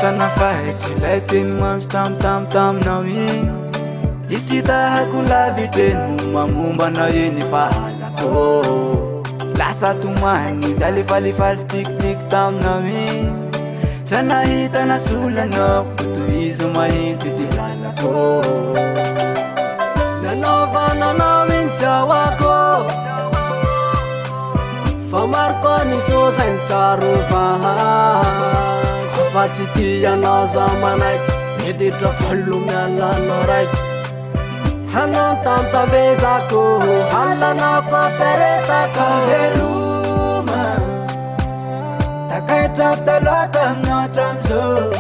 Sana faitry lay teny mamy tamtamtaminao igny Itsy tahako laviteny mombamombana eny fa halako Lasa tomany zay lefalefaly sy tsikitsiky taminao igny Sana hitana solanao tohizo mahitsy ty lalako Nanovananao igny jawako Fa maro koa ny zo zay nitsarovako Fa tsy tianao zaho manaiky Miditra valo mialanao raiky Hanao tamtabezako Halanako aferetako Veloma Takaitrako taloha taminao hatramizao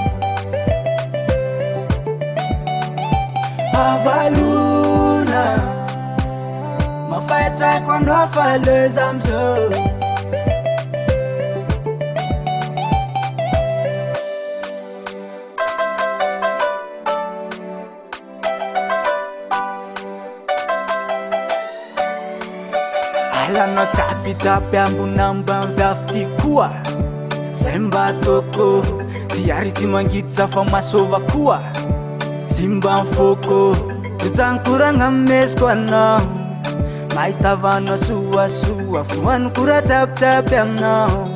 Avalona Mafaitrako anao fa leza amizao Alanao tsapitrapy ambonamba miviavy ty koa Zay mba ataoko Ty ary ty mangity za fa masova koa Tsy mba mifoko Totsankoragna amesiko anao Mahitavanao soasoa Foany kora tsapitsapy aminao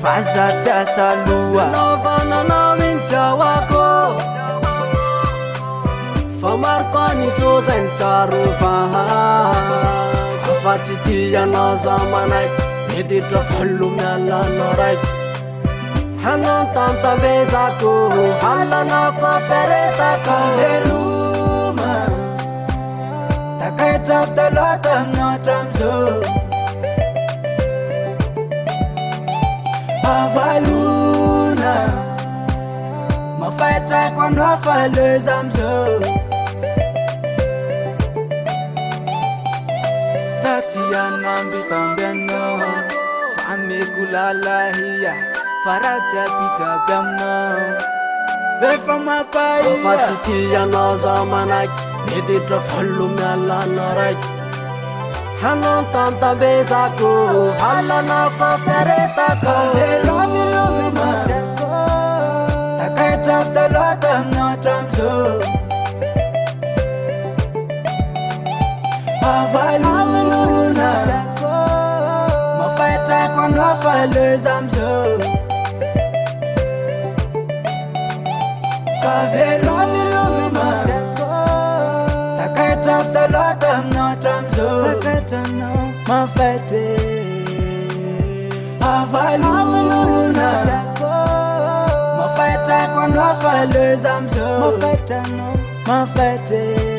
Fa za tsy asa loha Nanovananao igny jawako Fa maro koa ny zo zay nitsarovako Fa tsy tianao zaho manaiky Miditra valo mialanao raiky Hanao tamtabezako Halanako aferetako Veloma Takaitrako taloha taminao hatramizao Avalona Mafaitrako anao fa leza amizao Za tsy anambitamby anao Fa ameko lalahia Fa raha jiaby aminao Rehefa mampahia Fa tsy tianao zaho manaiky Miditra valo mialanao raiky Hanao tamtabezako Halanako aferetako Veloma Takaitrako taloha taminao hatramizao Avalona Mafaitrako anao fa leza amizao Veloma Takaitrako taloha taminao hatramizao Mafaitry Avalona Mafaitrako anao fa leza amizao Mafaitry